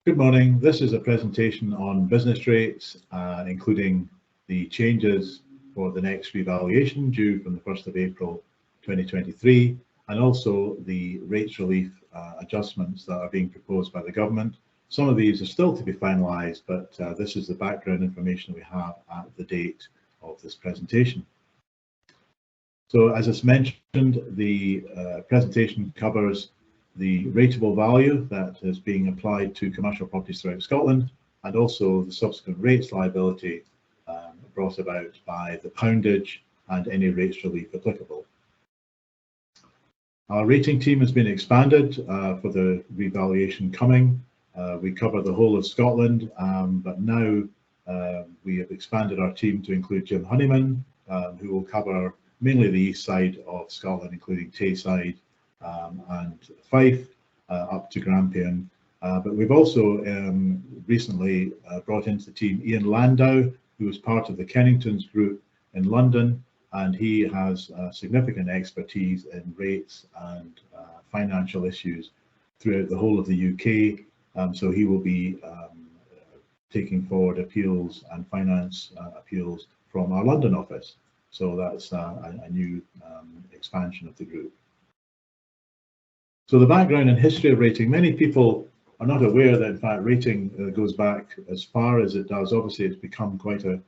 Good morning. This is a presentation on business rates, including the changes for the next revaluation due from the 1st of April 2023, and also the rates relief adjustments that are being proposed by the government. Some of these are still to be finalised, but this is the background information we have at the date of this presentation. So, as it's mentioned, the presentation covers the rateable value that is being applied to commercial properties throughout Scotland, and also the subsequent rates liability brought about by the poundage and any rates relief applicable. Our rating team has been expanded for the revaluation coming. We cover the whole of Scotland, but now we have expanded our team to include Jim Honeyman, who will cover mainly the east side of Scotland, including Tayside and Fife up to Grampian. But we've also recently brought into the team Ian Landau, who is part of the Kenningtons group in London, and he has significant expertise in rates and financial issues throughout the whole of the UK. So he will be taking forward appeals and finance appeals from our London office. So that's a new expansion of the group. So the background and history of rating, many people are not aware that in fact rating goes back as far as it does. Obviously it's become quite a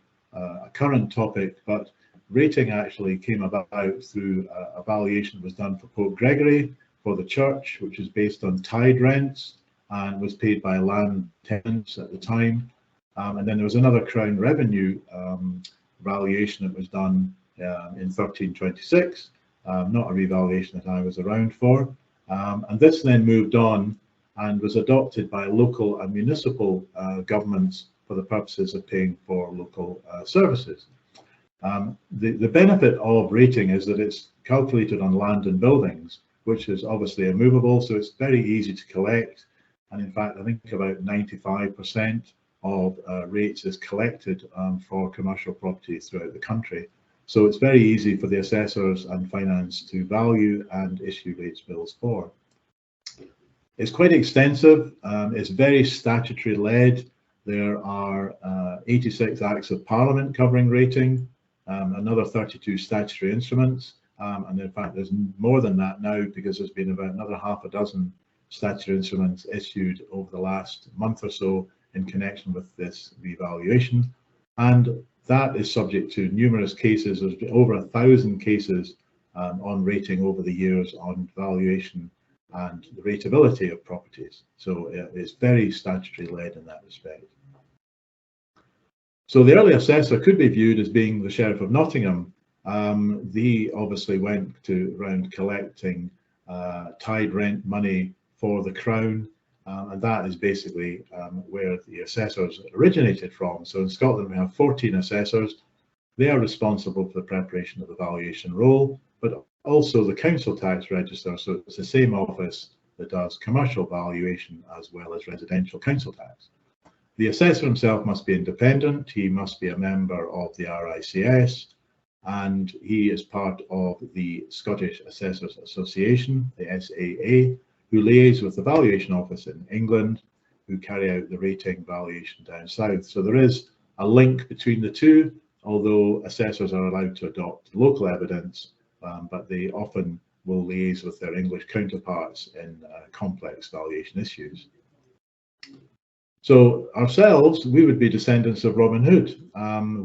current topic, but rating actually came about through a valuation that was done for Pope Gregory for the church, which is based on tide rents and was paid by land tenants at the time. And then there was another Crown Revenue valuation that was done in 1326, not a revaluation that I was around for. And this then moved on and was adopted by local and municipal governments for the purposes of paying for local services. The benefit of rating is that it's calculated on land and buildings, which is obviously immovable, so it's very easy to collect. And in fact, I think about 95% of rates is collected for commercial properties throughout the country. So it's very easy for the assessors and finance to value and issue rates bills for. It's quite extensive. It's very statutory led. There are 86 Acts of Parliament covering rating, another 32 statutory instruments, and in fact there's more than that now because there's been about another half a dozen statutory instruments issued over the last month or so in connection with this revaluation. And that is subject to numerous cases. There's been over 1,000 cases on rating over the years on valuation and the rateability of properties. So it's very statutory led in that respect. So the early assessor could be viewed as being the Sheriff of Nottingham. He obviously went around collecting tide rent money for the Crown. And that is basically where the assessors originated from. So in Scotland, we have 14 assessors. They are responsible for the preparation of the valuation roll, but also the council tax register. So it's the same office that does commercial valuation as well as residential council tax. The assessor himself must be independent. He must be a member of the RICS, and he is part of the Scottish Assessors Association, the SAA, who liaise with the valuation office in England, who carry out the rating valuation down south. So there is a link between the two, although assessors are allowed to adopt local evidence, but they often will liaise with their English counterparts in complex valuation issues. So ourselves, we would be descendants of Robin Hood.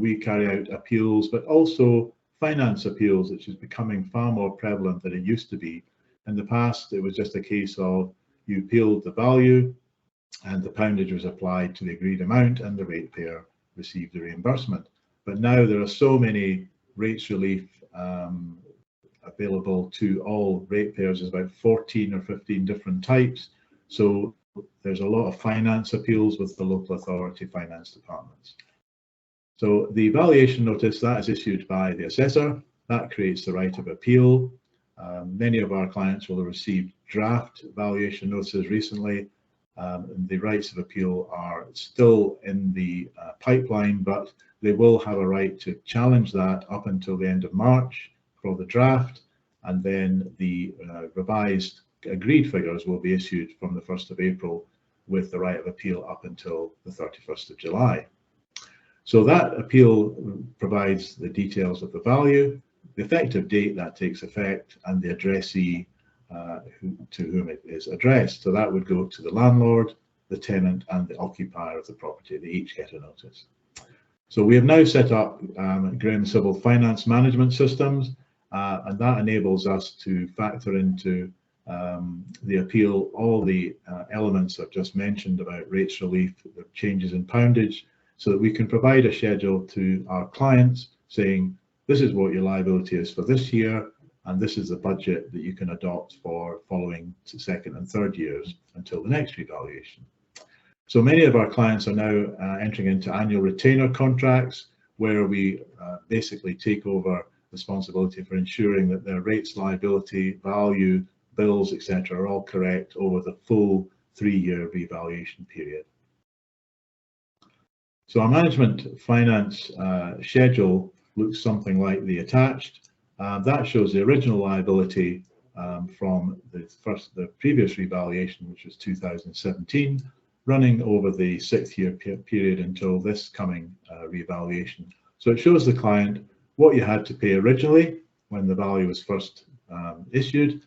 We carry out appeals, but also finance appeals, which is becoming far more prevalent than it used to be. In the past, it was just a case of you appealed the value and the poundage was applied to the agreed amount and the ratepayer received the reimbursement. But now there are so many rates relief available to all ratepayers. There's about 14 or 15 different types. So there's a lot of finance appeals with the local authority finance departments. So the valuation notice that is issued by the assessor, that creates the right of appeal. Many of our clients will have received draft valuation notices recently. The rights of appeal are still in the pipeline, but they will have a right to challenge that up until the end of March for the draft, and then the revised agreed figures will be issued from the 1st of April with the right of appeal up until the 31st of July. So that appeal provides the details of the value, the effective date that takes effect, and the addressee to whom it is addressed. So that would go to the landlord, the tenant, and the occupier of the property. They each get a notice. So we have now set up Graham Sibbald finance management systems, and that enables us to factor into the appeal all the elements I've just mentioned about rates relief, the changes in poundage, so that we can provide a schedule to our clients saying, this is what your liability is for this year, and this is the budget that you can adopt for following second and third years until the next revaluation. So many of our clients are now entering into annual retainer contracts where we basically take over responsibility for ensuring that their rates, liability, value, bills, etc. are all correct over the full 3-year revaluation period. So our management finance schedule looks something like the attached. That shows the original liability from the previous revaluation, which was 2017, running over the 6-year period until this coming revaluation. So it shows the client what you had to pay originally when the value was first issued,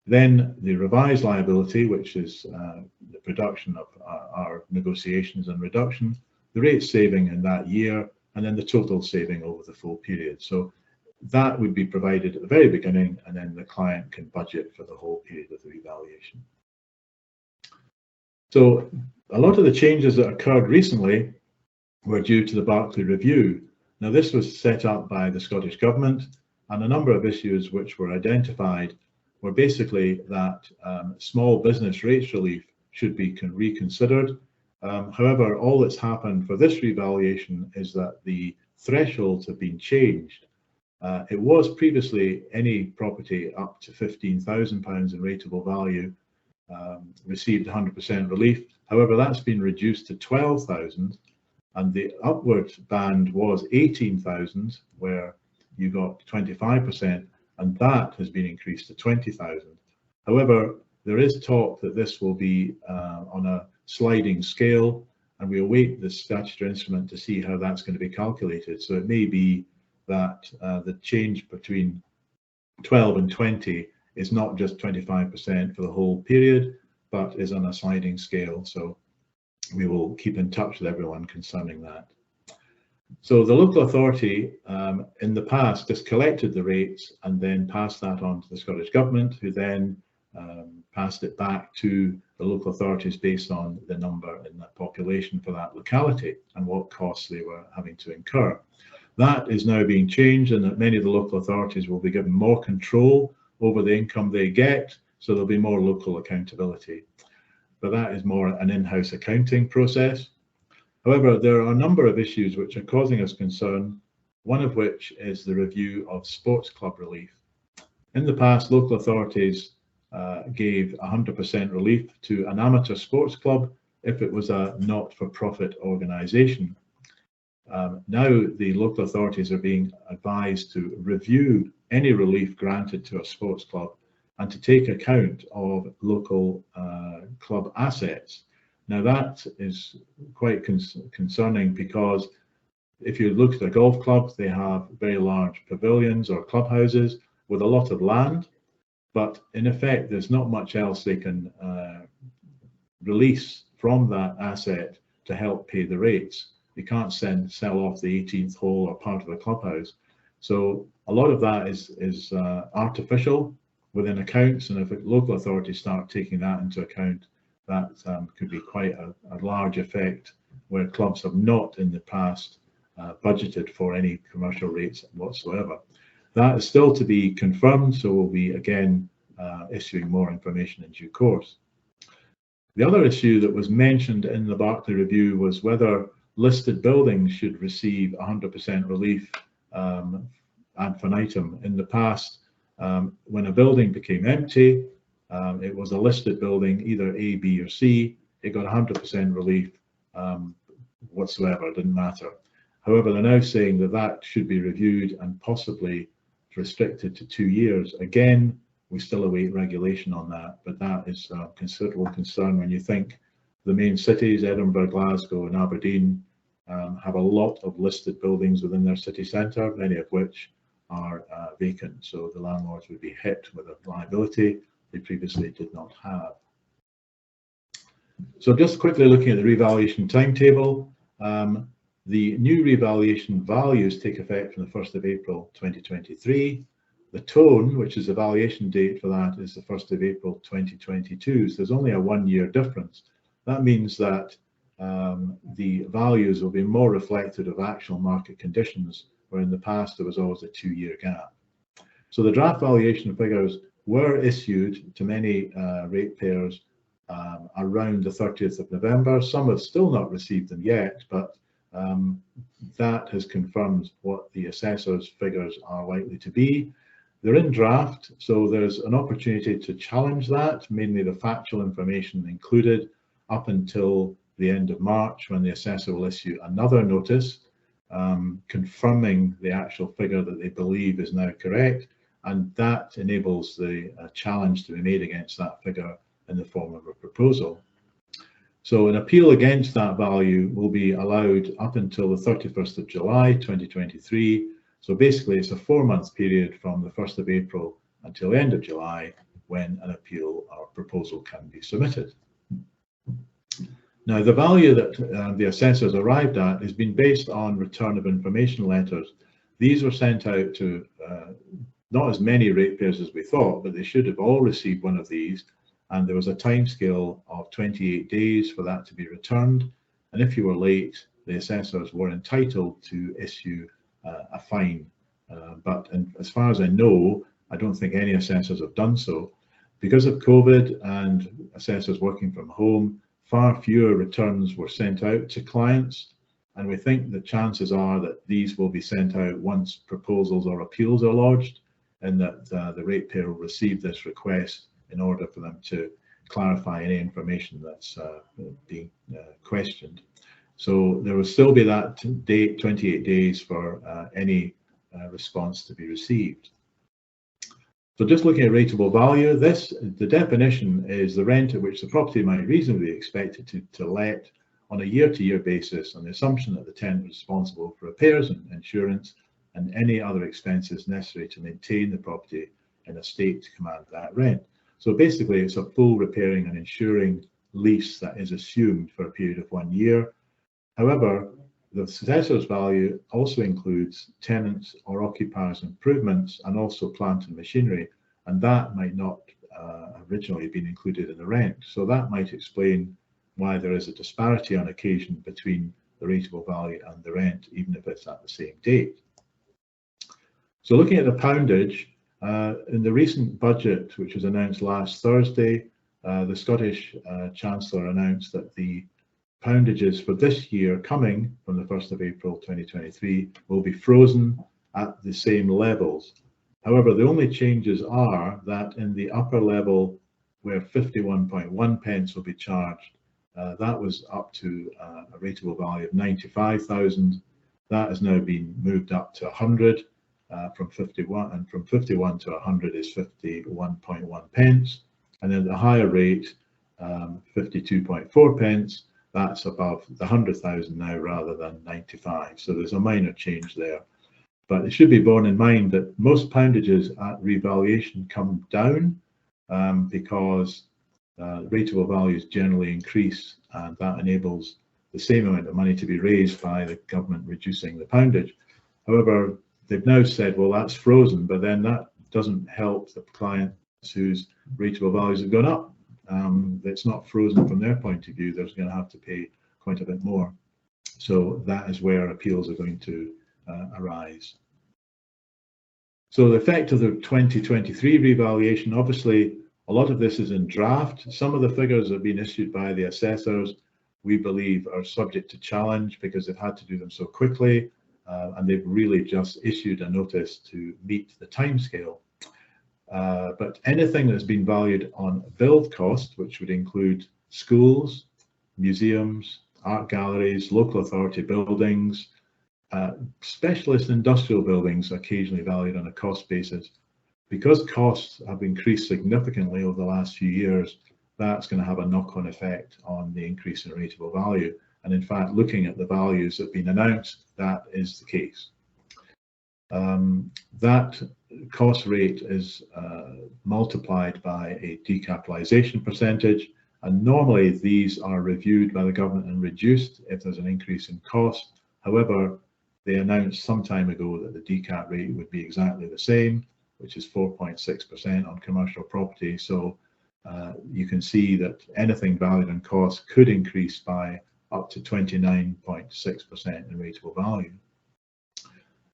then the revised liability, which is the production of our negotiations and reduction, the rate saving in that year, and then the total saving over the full period. So that would be provided at the very beginning, and then the client can budget for the whole period of the revaluation. So a lot of the changes that occurred recently were due to the Barclay review. Now this was set up by the Scottish Government, and a number of issues which were identified were basically that small business rates relief should be reconsidered. However, all that's happened for this revaluation is that the thresholds have been changed. It was previously any property up to £15,000 in rateable value received 100% relief. However, that's been reduced to 12,000, and the upward band was 18,000, where you got 25%, and that has been increased to 20,000. However, there is talk that this will be on a sliding scale, and we await the statutory instrument to see how that's going to be calculated. So it may be that the change between 12 and 20 is not just 25% for the whole period, but is on a sliding scale. So we will keep in touch with everyone concerning that. So the local authority in the past just collected the rates and then passed that on to the Scottish Government, who then passed it back to the local authorities based on the number in that population for that locality and what costs they were having to incur. That is now being changed, and that many of the local authorities will be given more control over the income they get, so there'll be more local accountability. But that is more an in-house accounting process. However, there are a number of issues which are causing us concern, one of which is the review of sports club relief. In the past, local authorities gave 100% relief to an amateur sports club if it was a not-for-profit organisation. Now the local authorities are being advised to review any relief granted to a sports club and to take account of local club assets. Now that is quite concerning, because if you look at a golf club, they have very large pavilions or clubhouses with a lot of land, but in effect there's not much else they can release from that asset to help pay the rates. You can't sell off the 18th hole or part of the clubhouse. So a lot of that is artificial within accounts, and if local authorities start taking that into account, that could be quite a large effect, where clubs have not in the past budgeted for any commercial rates whatsoever. That is still to be confirmed, so we'll be again issuing more information in due course. The other issue that was mentioned in the Barclay review was whether listed buildings should receive 100% relief ad infinitum. In the past, when a building became empty, it was a listed building, either A, B, or C, it got 100% relief whatsoever, it didn't matter. However, they're now saying that that should be reviewed and possibly restricted to 2 years. Again, we still await regulation on that, but that is a considerable concern when you think the main cities, Edinburgh, Glasgow and Aberdeen, have a lot of listed buildings within their city centre, many of which are vacant. So the landlords would be hit with a liability they previously did not have. So just quickly looking at the revaluation timetable, the new revaluation values take effect from the 1st of April 2023. The tone, which is the valuation date for that, is the 1st of April 2022. So there's only a 1-year difference. That means that the values will be more reflective of actual market conditions, where in the past there was always a 2-year gap. So the draft valuation figures were issued to many ratepayers around the 30th of November. Some have still not received them yet, but that has confirmed what the assessor's figures are likely to be. They're in draft, so there's an opportunity to challenge that, mainly the factual information included, up until the end of March, when the assessor will issue another notice confirming the actual figure that they believe is now correct, and that enables the challenge to be made against that figure in the form of a proposal. So an appeal against that value will be allowed up until the 31st of July 2023. So basically it's a 4-month period from the 1st of April until the end of July when an appeal or proposal can be submitted. Now, the value that the assessors arrived at has been based on return of information letters. These were sent out to not as many ratepayers as we thought, but they should have all received one of these. And there was a timescale of 28 days for that to be returned. And if you were late, the assessors were entitled to issue a fine. But as far as I know, I don't think any assessors have done so. Because of COVID and assessors working from home, far fewer returns were sent out to clients. And we think the chances are that these will be sent out once proposals or appeals are lodged, and that the ratepayer will receive this request in order for them to clarify any information that's being questioned. So there will still be that date, 28 days, for any response to be received. So just looking at rateable value, the definition is the rent at which the property might reasonably be expected to let on a year-to-year basis, on the assumption that the tenant is responsible for repairs and insurance and any other expenses necessary to maintain the property in a state to command that rent. So basically it's a full repairing and insuring lease that is assumed for a period of 1 year. However, the assessor's value also includes tenants or occupiers' improvements and also plant and machinery, and that might not originally have been included in the rent. So that might explain why there is a disparity on occasion between the rateable value and the rent, even if it's at the same date. So looking at the poundage, in the recent budget, which was announced last Thursday, the Scottish Chancellor announced that the poundages for this year, coming from the 1st of April 2023, will be frozen at the same levels. However, the only changes are that in the upper level, where 51.1 pence will be charged, that was up to a rateable value of 95,000. That has now been moved up to 100 from 51, and from 51 to 100 is 51.1 pence. And then the higher rate, 52.4 pence, that's above the 100,000 now rather than 95. So there's a minor change there. But it should be borne in mind that most poundages at revaluation come down because rateable values generally increase, and that enables the same amount of money to be raised by the government reducing the poundage. However, they've now said, well, that's frozen, but then that doesn't help the clients whose rateable values have gone up. It's not frozen from their point of view. They're going to have to pay quite a bit more. So that is where appeals are going to arise. So the effect of the 2023 revaluation, obviously, a lot of this is in draft. Some of the figures have been issued by the assessors, we believe, are subject to challenge because they've had to do them so quickly, and they've really just issued a notice to meet the timescale. But anything that's been valued on build cost, which would include schools, museums, art galleries, local authority buildings, specialist industrial buildings occasionally valued on a cost basis. Because costs have increased significantly over the last few years, that's going to have a knock-on effect on the increase in rateable value. And in fact, looking at the values that have been announced, that is the case. That cost rate is multiplied by a decapitalisation percentage, and normally these are reviewed by the government and reduced if there's an increase in cost. However, they announced some time ago that the decap rate would be exactly the same, which is 4.6% on commercial property. So you can see that anything valued on cost could increase by up to 29.6% in rateable value.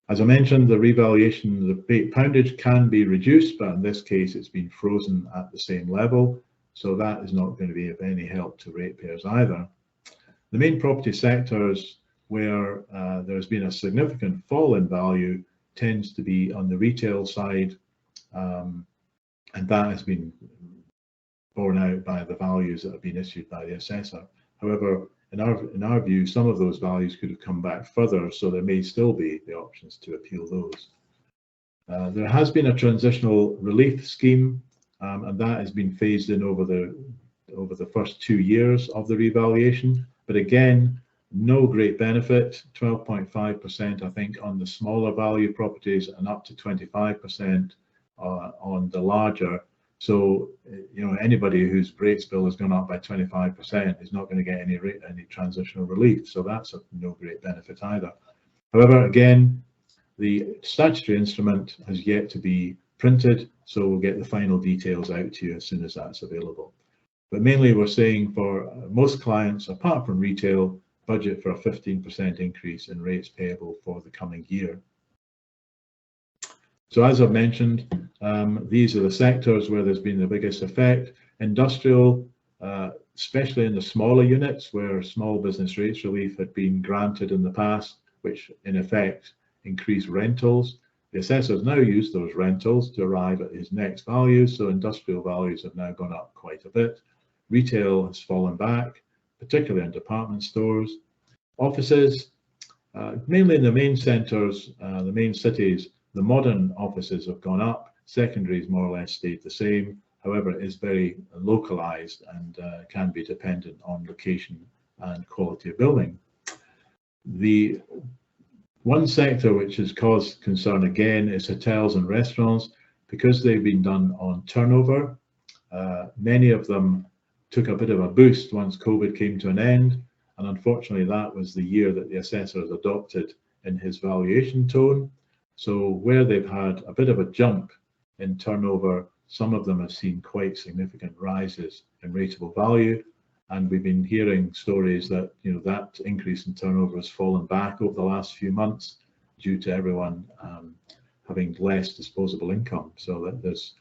As I mentioned, the revaluation, the poundage can be reduced, but in this case it's been frozen at the same level, so that is not going to be of any help to ratepayers either. The main property sectors where there's been a significant fall in value tends to be on the retail side, and that has been borne out by the values that have been issued by the assessor. However, in our view, some of those values could have come back further, so there may still be the options to appeal those. There has been a transitional relief scheme, and that has been phased in over the first 2 years of the revaluation. But again, no great benefit, 12.5% I think on the smaller value properties and up to 25% on the larger. So, you know, anybody whose rates bill has gone up by 25% is not going to get any transitional relief. So that's of no great benefit either. However, again, the statutory instrument has yet to be printed, so we'll get the final details out to you as soon as that's available. But mainly we're saying for most clients, apart from retail, budget for a 15% increase in rates payable for the coming year. So as I've mentioned, these are the sectors where there's been the biggest effect. Industrial, especially in the smaller units where small business rates relief had been granted in the past, which in effect increased rentals. The assessor has now used those rentals to arrive at his next values, so industrial values have now gone up quite a bit. Retail has fallen back, particularly in department stores. Offices, mainly in the main centres, the main cities, the modern offices have gone up, secondaries more or less stayed the same. However, it is very localised and can be dependent on location and quality of building. The one sector which has caused concern again is hotels and restaurants, because they've been done on turnover. Many of them took a bit of a boost once COVID came to an end, and unfortunately that was the year that the assessor has adopted in his valuation tone. So where they've had a bit of a jump in turnover, some of them have seen quite significant rises in rateable value, and we've been hearing stories that, you know, that increase in turnover has fallen back over the last few months due to everyone having less disposable income. So that there's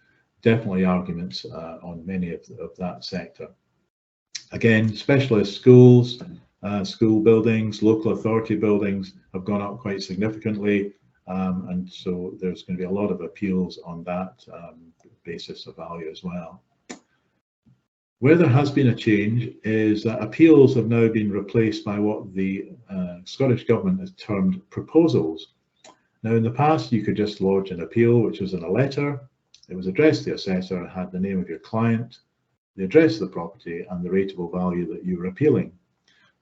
definitely arguments on many of that sector. Again, specialist schools, school buildings, local authority buildings have gone up quite significantly, and so there's going to be a lot of appeals on that basis of value as well. Where there has been a change is that appeals have now been replaced by what the Scottish Government has termed proposals. Now, in the past, you could just lodge an appeal, which was in a letter. It was addressed to the assessor, it had the name of your client, the address of the property, and the rateable value that you were appealing.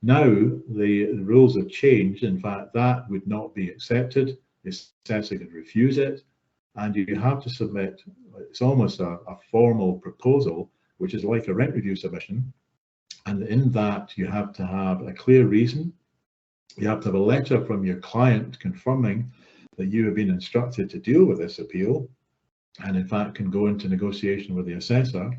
Now, the rules have changed. In fact, that would not be accepted. The assessor could refuse it, and you have to submit, it's almost a formal proposal, which is like a rent review submission. And in that, you have to have a clear reason. You have to have a letter from your client confirming that you have been instructed to deal with this appeal, and in fact can go into negotiation with the assessor.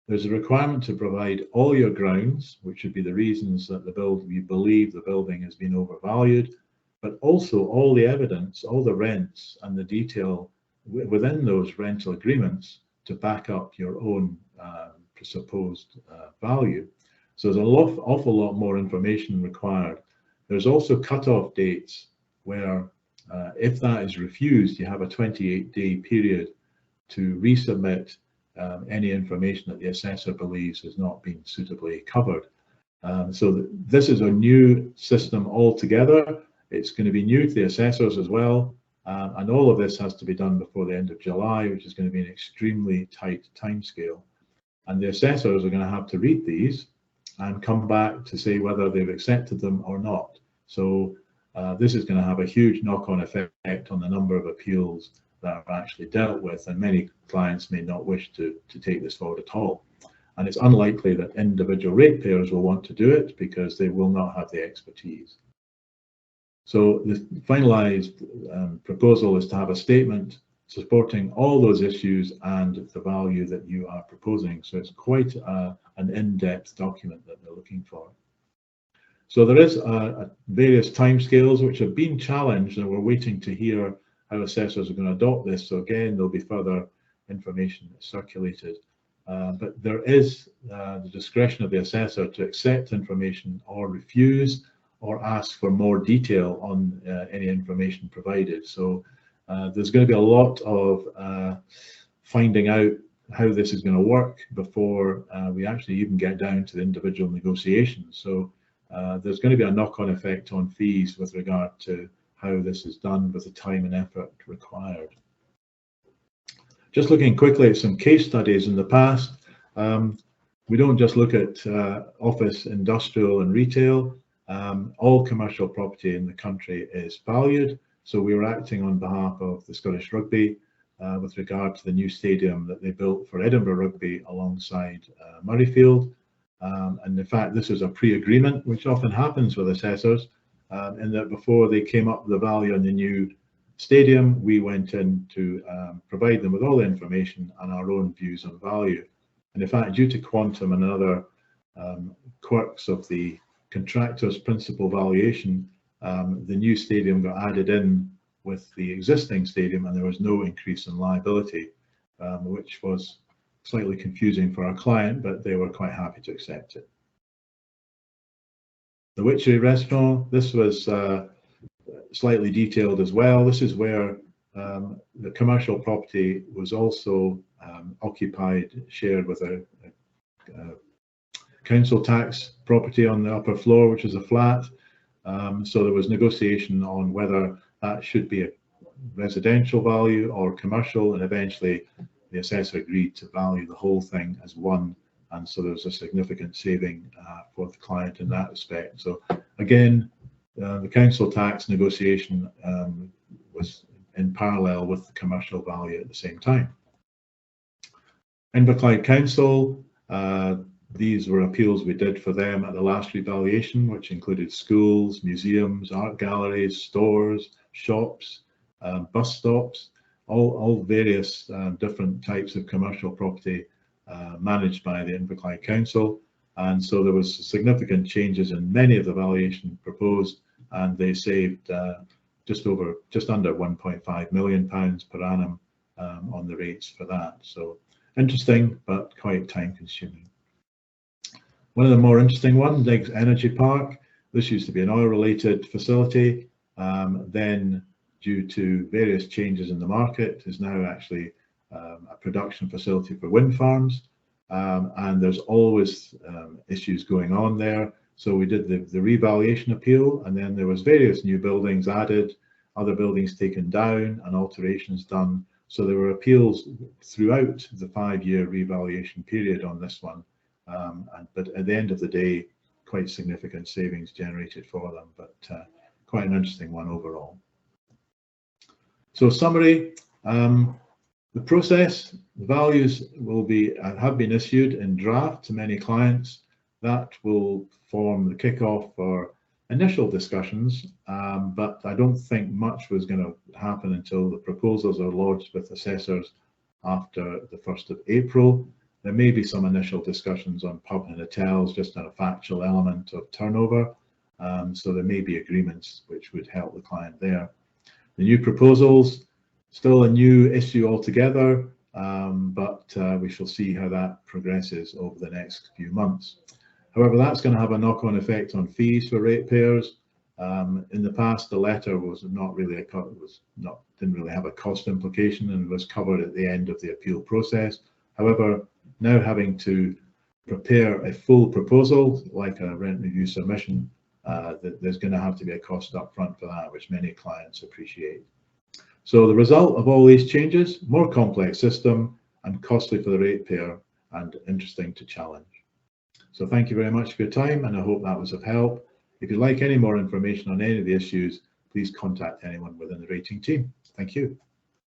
There's a requirement to provide all your grounds, which would be the reasons that you believe the building has been overvalued, but also all the evidence, all the rents and the detail within those rental agreements to back up your own presupposed value. So there's an awful lot more information required. There's also cut-off dates where if that is refused, you have a 28-day period to resubmit any information that the assessor believes has not been suitably covered. So this is a new system altogether. It's going to be new to the assessors as well, and all of this has to be done before the end of July, which is going to be an extremely tight timescale. and the assessors are going to have to read these and come back to say whether they've accepted them or not. So this is going to have a huge knock-on effect on the number of appeals that are actually dealt with, and many clients may not wish to take this forward at all. And it's unlikely that individual ratepayers will want to do it because they will not have the expertise. So the finalised proposal is to have a statement supporting all those issues and the value that you are proposing. So it's quite an in-depth document that they're looking for. So there is various timescales which have been challenged, and we're waiting to hear how assessors are going to adopt this. So again, there'll be further information circulated. But there is the discretion of the assessor to accept information or refuse or ask for more detail on any information provided. So there's going to be a lot of finding out how this is going to work before we actually even get down to the individual negotiations. So there's going to be a knock-on effect on fees with regard to how this is done with the time and effort required. Just looking quickly at some case studies in the past, we don't just look at office, industrial and retail. All commercial property in the country is valued. So we were acting on behalf of the Scottish Rugby with regard to the new stadium that they built for Edinburgh Rugby alongside Murrayfield. And in fact, this is a pre-agreement, which often happens with assessors, in that before they came up with the value on the new stadium, we went in to provide them with all the information and our own views on value. And in fact, due to quantum and other quirks of the contractor's principal valuation, the new stadium got added in with the existing stadium, and there was no increase in liability, which was slightly confusing for our client, but they were quite happy to accept it. The Witchery Restaurant, this was slightly detailed as well. This is where the commercial property was also occupied, shared with a council tax property on the upper floor, which is a flat. So there was negotiation on whether that should be a residential value or commercial, and eventually the assessor agreed to value the whole thing as one, and so there was a significant saving for the client in that respect. So again, the council tax negotiation was in parallel with the commercial value at the same time. Inverclyde Council, these were appeals we did for them at the last revaluation, which included schools, museums, art galleries, stores, shops, bus stops, all various different types of commercial property managed by the Inverclyde Council. And so there was significant changes in many of the valuation proposed, and they saved just under £1.5 million per annum on the rates for that. So interesting, but quite time consuming. One of the more interesting ones, Diggs Energy Park. This used to be an oil-related facility, then due to various changes in the market is now actually a production facility for wind farms, and there's always issues going on there. So we did the revaluation appeal, and then there was various new buildings added, other buildings taken down and alterations done. So there were appeals throughout the 5-year revaluation period on this one. But at the end of the day, quite significant savings generated for them, but quite an interesting one overall. So summary, the process, the values will be have been issued in draft to many clients. That will form the kickoff for initial discussions, but I don't think much was going to happen until the proposals are lodged with assessors after the 1st of April. There may be some initial discussions on pub and hotels, just on a factual element of turnover. So there may be agreements which would help the client there. The new proposals, still a new issue altogether, but we shall see how that progresses over the next few months. However, that's going to have a knock-on effect on fees for ratepayers. In the past, the letter was not really didn't really have a cost implication and was covered at the end of the appeal process. However, now having to prepare a full proposal like a rent review submission, there's going to have to be a cost up front for that, which many clients appreciate. So the result of all these changes, more complex system and costly for the ratepayer, and interesting to challenge. So thank you very much for your time, and I hope that was of help. If you'd like any more information on any of the issues, please contact anyone within the rating team. Thank you.